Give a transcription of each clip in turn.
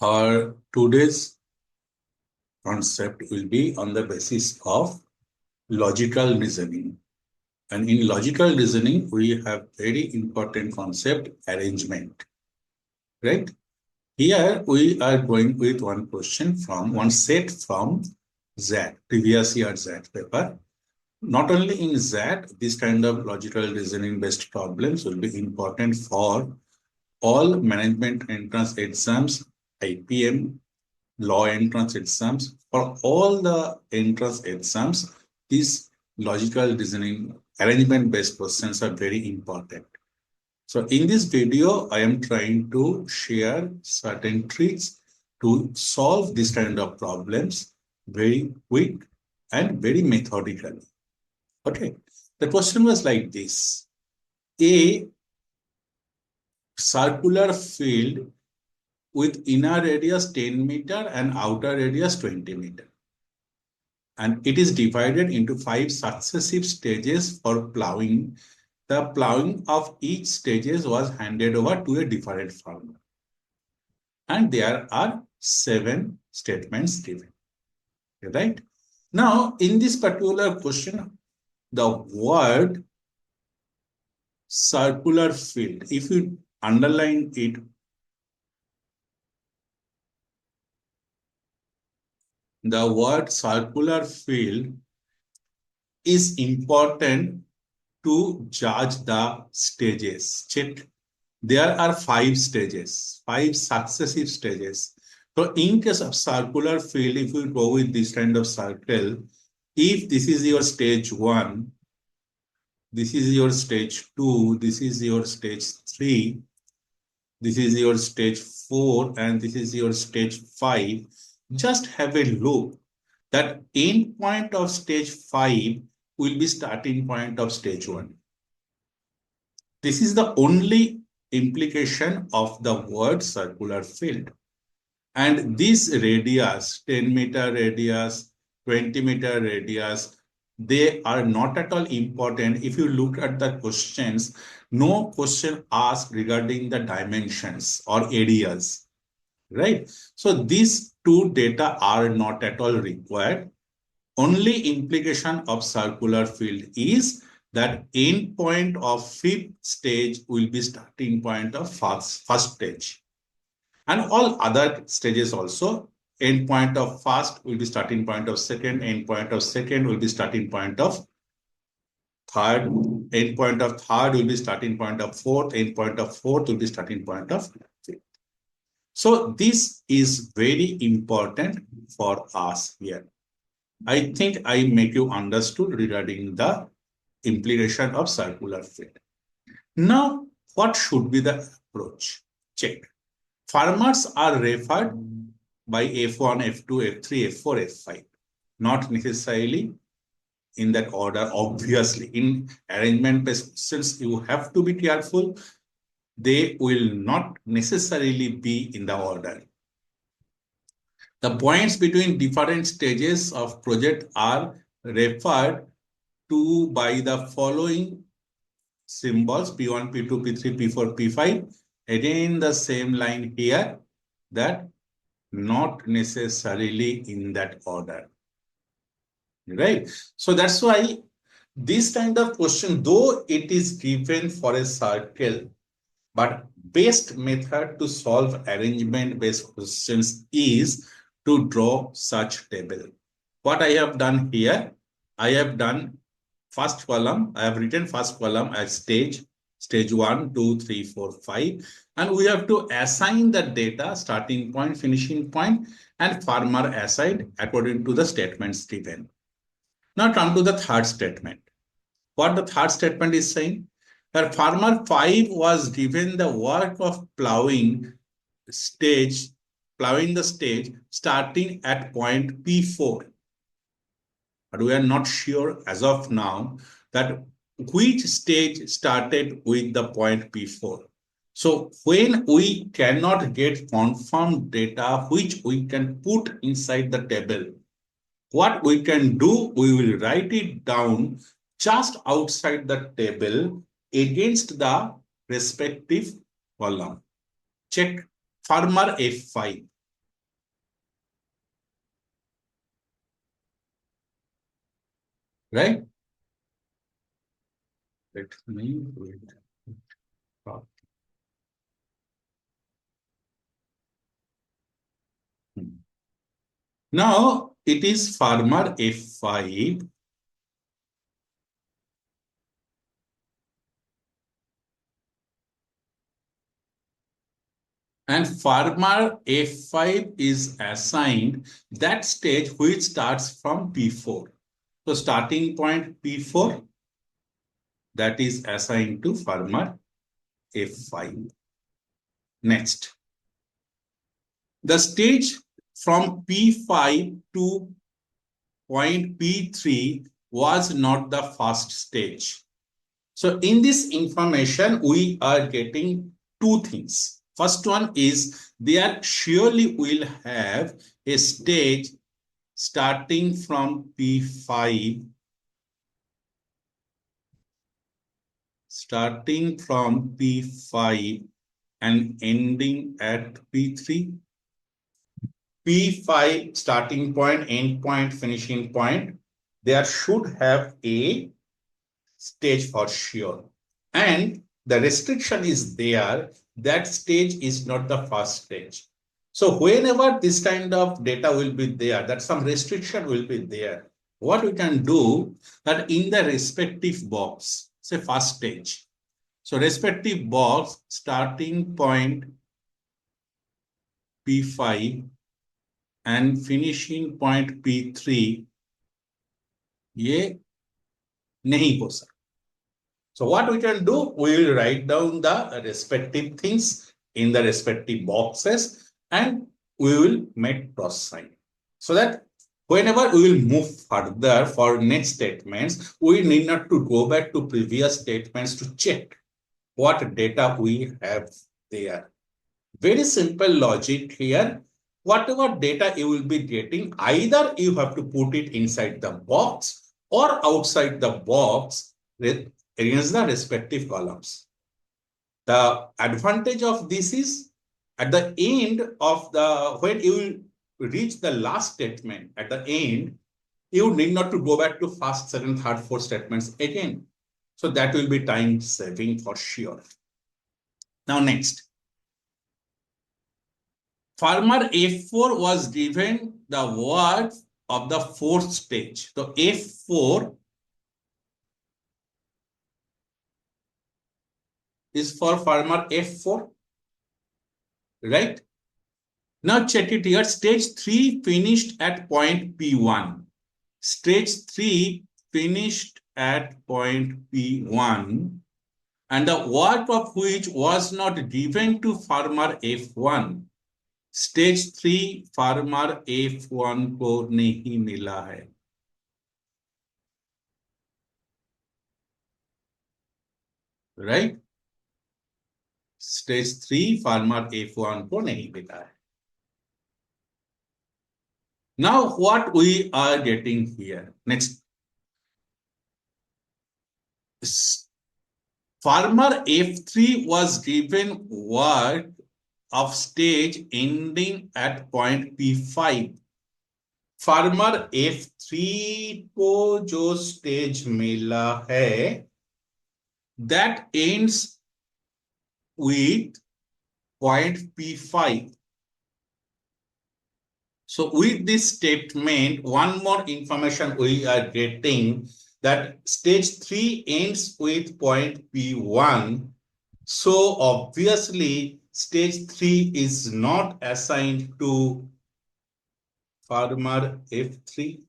Our today's concept will be on the basis of logical reasoning. And in logical reasoning, we have very important concept, arrangement, right? Here we are going with one question from one set from ZAT, previous year ZAT paper. Not only in ZAT, this kind of logical reasoning based problems will be important for all management entrance exams, IPM, law entrance exams. For all the entrance exams, these logical reasoning arrangement based questions are very important. So in this video, I am trying to share certain tricks to solve this kind of problems very quick and very methodically. Okay, the question was like this. A circular field with inner radius 10 meter and outer radius 20 meter. And it is divided into 5 successive stages for plowing. The plowing of each stages was handed over to a different farmer. And there are 7 statements given. Right? Now, in this particular question, the word circular field, if you underline it, the word circular field is important to judge the stages. Check. There are 5 stages, 5 successive stages. So in case of circular field, if you go with this kind of circle, if this is your stage 1, this is your stage 2, this is your stage 3, this is your stage 4, and this is your stage 5, just have a look that end point of stage 5 will be starting point of stage 1. This is the only implication of the word circular field. And this radius, 10 meter radius, 20 meter radius, they are not at all important. If you look at the questions, no question asked regarding the dimensions or areas, right? So these 2 data are not at all required. Only implication of circular field is that end point of 5th stage will be starting point of first stage. And all other stages also, end point of first will be starting point of second, end point of second will be starting point of third, end point of third will be starting point of fourth, end point of fourth will be starting point of fifth. So this is very important for us here. I think I make you understood regarding the implication of circular field. Now, what should be the approach? Check. Farmers are referred by F1, F2, F3, F4, F5. Not necessarily in that order, obviously. In arrangement-based questions, you have to be careful. They will not necessarily be in the order. The points between different stages of project are referred to by the following symbols, P1, P2, P3, P4, P5. Again, the same line here, that not necessarily in that order. Right? So that's why this kind of question, though it is given for a circle, but best method to solve arrangement-based questions is to draw such table. What I have done here, I have done first column, I have written first column as stage 1, 2, 3, 4, 5. And we have to assign the data, starting point, finishing point, and farmer assigned according to the statements given. Now come to the third statement. What the third statement is saying? That farmer 5 was given the work of plowing the stage starting at point P4. But we are not sure as of now that which stage started with the point P4. So when we cannot get confirmed data which we can put inside the table, what we can do, we will write it down just outside the table against the respective column. Check farmer F5. right? Let me wait. Now it is farmer F5 and farmer F5 is assigned that stage which starts from P4. So starting point P4 that is assigned to farmer F5. Next, the stage from P5 to point P3 was not the first stage. So in this information, we are getting two things. First one is there surely will have a stage starting from P5, and ending at P3. P5 starting point, end point, finishing point. There should have a stage for sure. And the restriction is there. That stage is not the first stage. So whenever this kind of data will be there, that some restriction will be there. What we can do that in the respective box, say first stage. So respective box starting point P5 and finishing point P3 ये नहीं हो सकता. So what we can do, we will write down the respective things in the respective boxes and we will make cross sign. So that whenever we will move further for next statements, we need not to go back to previous statements to check what data we have there. Very simple logic here. Whatever data you will be getting, either you have to put it inside the box or outside the box against the respective columns. The advantage of this is at the end of the, when you will reach the last statement at the end, you need not to go back to first, second, third, fourth statements again. So that will be time saving for sure. Now next. Farmer F4 was given the word of the fourth stage. So F4 is for farmer F4, right? Now check it here. Stage 3 finished at point P1. Stage 3 finished at point P1 and the work of which was not given to farmer F1. Stage 3 farmer F1 को नहीं मिला है, right? Stage 3 farmer F1 को नहीं मिला है. Now what we are getting here, next, farmer F3 was given work of stage ending at point P5. Farmer F3 को जो स्टेज मिला है that ends with point P5. So with this statement, one more information we are getting that stage 3 ends with point P1. So obviously stage 3 is not assigned to farmer F3.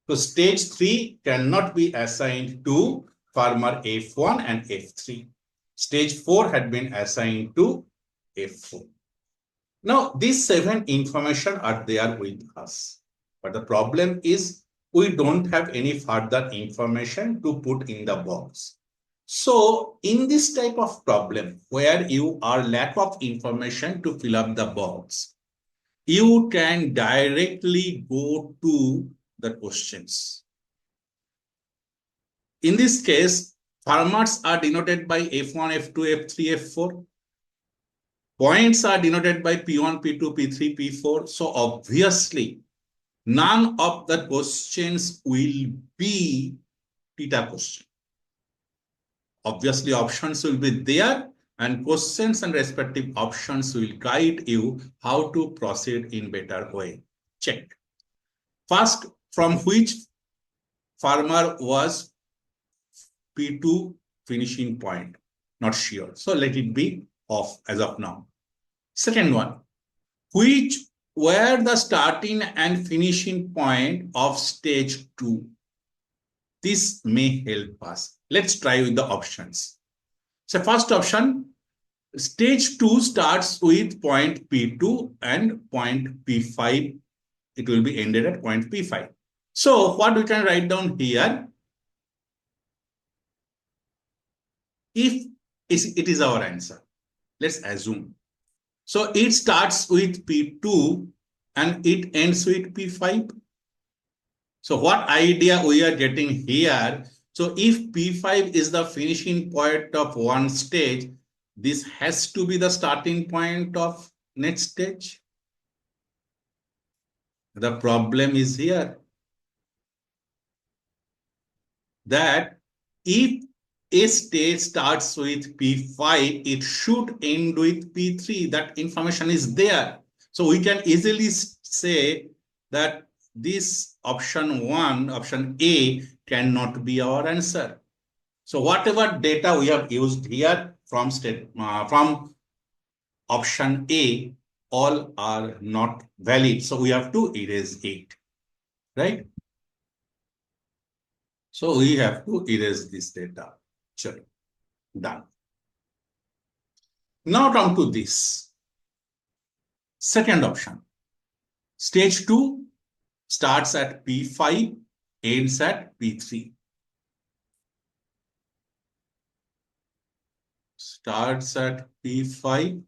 So stage 3 cannot be assigned to farmer F1 and F3. Stage 4 had been assigned to F4. Now these 7 information are there with us. But the problem is we don't have any further information to put in the box. So in this type of problem where you are lack of information to fill up the box, you can directly go to the questions. In this case, farmers are denoted by F1, F2, F3, F4. Points are denoted by P1, P2, P3, P4. So obviously, none of the questions will be theta question. Obviously, options will be there, and questions and respective options will guide you how to proceed in better way. Check. First, from which farmer was P2 finishing point? Not sure. So let it be off as of now. Second one, which were the starting and finishing point of stage 2? This may help us. Let's try with the options. So first option, stage 2 starts with point P2 and point P5. It will be ended at point P5. So what we can write down here, if it is our answer, let's assume. So it starts with P2 and it ends with P5. So what idea we are getting here? So if P5 is the finishing point of one stage, this has to be the starting point of next stage. The problem is here that if a stage starts with P5, it should end with P3. That information is there. So we can easily say that this option 1, option A, cannot be our answer. So whatever data we have used here from option A, all are not valid. So we have to erase it, right? So we have to erase this data. Sure. Done. Now come to this. Second option. Stage 2 starts at P5, ends at P3. Starts at P5,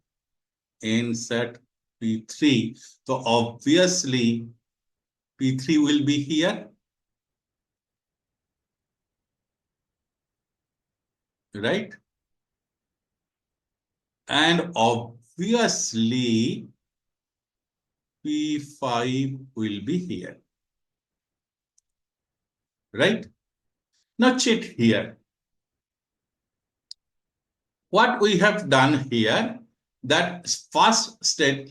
ends at P3. So obviously P3 will be here, right? And obviously P5 will be here, right? Now check here. What we have done here, that first stage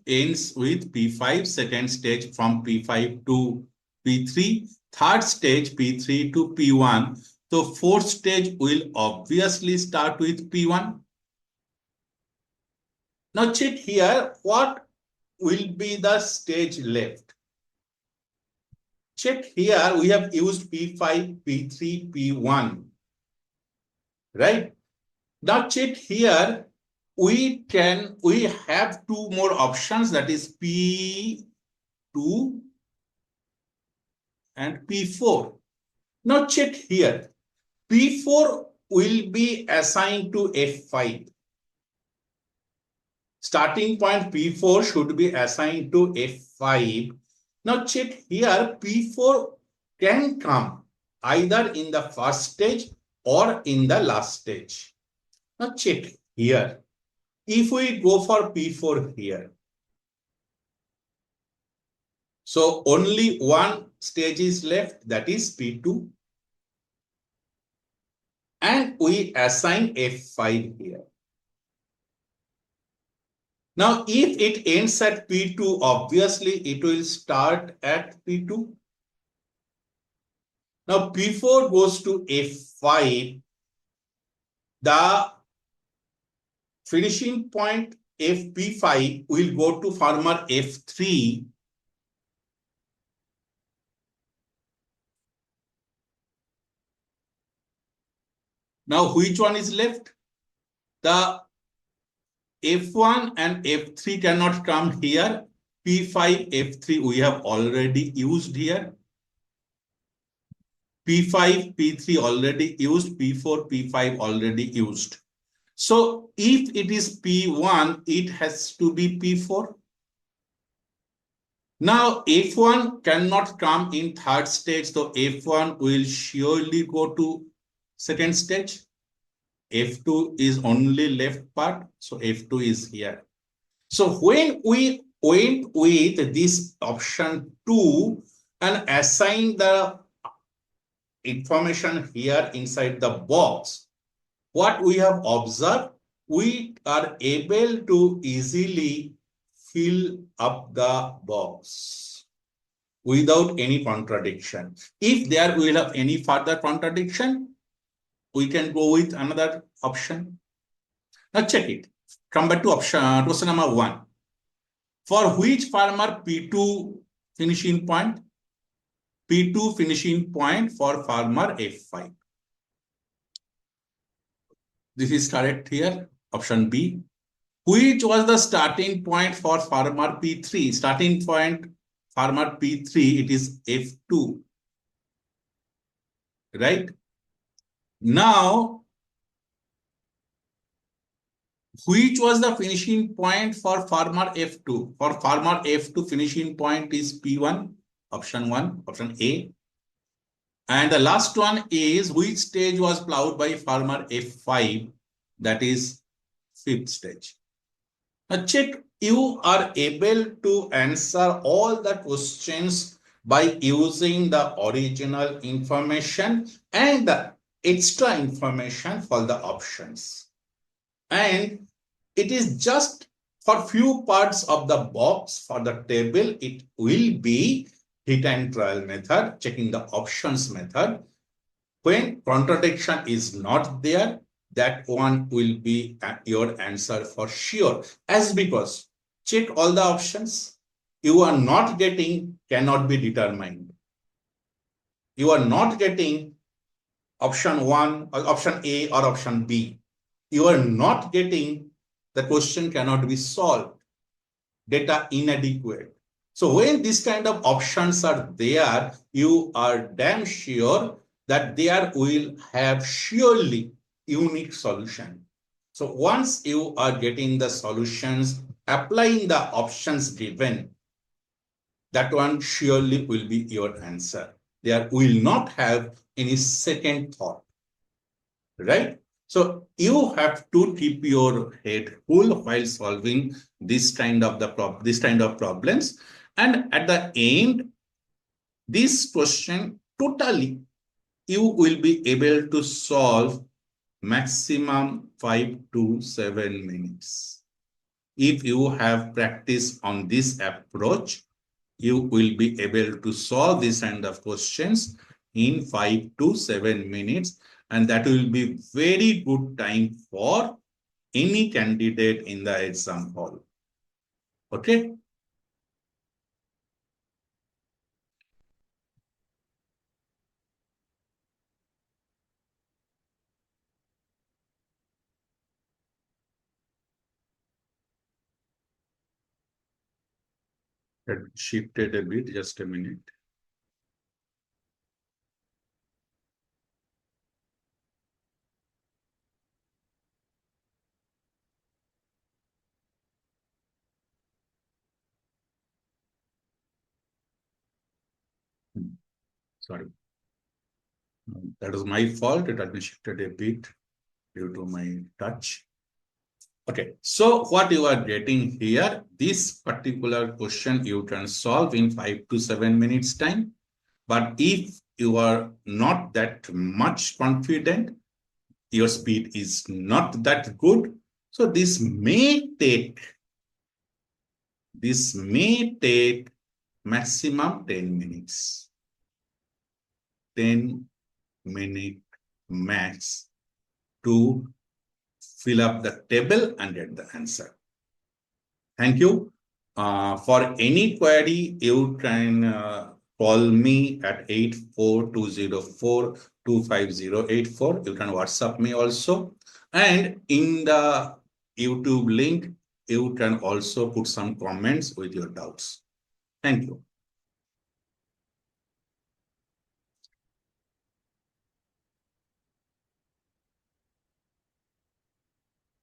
ends with P5, second stage from P5 to P3, third stage P3 to P1. So fourth stage will obviously start with P1. Now check here, what will be the stage left? Check here, we have used P5, P3, P1, right? Now check here, we have two more options, that is P2 and P4. Now check here, P4 will be assigned to F5. Starting point P4 should be assigned to F5. Now check here, P4 can come either in the first stage or in the last stage. Now check here. If we go for P4 here, so only one stage is left, that is P2. And we assign F5 here. Now, if it ends at P2, obviously it will start at P2. Now, P4 goes to F5. The finishing point P5 will go to farmer F3. Now, which one is left? The F1 and F3 cannot come here. P5, F3 we have already used here. P5, P3 already used, P4, P5 already used. So if it is P1, it has to be P4. Now F1 cannot come in third stage, so F1 will surely go to second stage. F2 is only left part, so F2 is here. So when we went with this option 2 and assigned the information here inside the box, what we have observed, we are able to easily fill up the box without any contradiction. If there will have any further contradiction, we can go with another option. Now check it. Come back to option question number 1. For which farmer P2 finishing point? P2 finishing point for farmer F5. This is correct here. Option B. Which was the starting point for farmer P3? Starting point farmer P3, it is F2. Right? Now, which was the finishing point for farmer F2? For farmer F2, finishing point is P1, option 1, option A. And the last one is which stage was plowed by farmer F5? That is 5th stage. Now check, you are able to answer all the questions by using the original information and the extra information for the options. And it is just for few parts of the box for the table, it will be hit and trial method, checking the options method. When contradiction is not there, that one will be your answer for sure. As because check all the options, you are not getting cannot be determined. You are not getting option 1 or option A or option B. You are not getting the question cannot be solved, data inadequate. So when this kind of options are there, you are damn sure that there will have surely unique solution. So once you are getting the solutions, applying the options given, that one surely will be your answer. There will not have any second thought, right? So you have to keep your head cool while solving this kind of problems. And at the end, this question totally you will be able to solve maximum 5 to 7 minutes. If you have practice on this approach, you will be able to solve this kind of questions in 5 to 7 minutes. And that will be very good time for any candidate in the exam hall. Okay. That shifted a bit, just a minute. Sorry. That was my fault. It had been shifted a bit due to my touch. Okay, so what you are getting here, this particular question you can solve in 5 to 7 minutes time. But if you are not that much confident, your speed is not that good, so this may take maximum 10 minutes. 10 minute max to fill up the table and get the answer. Thank you. For any query, you can call me at 84204-25084. You can WhatsApp me also. And in the YouTube link, you can also put some comments with your doubts. Thank you.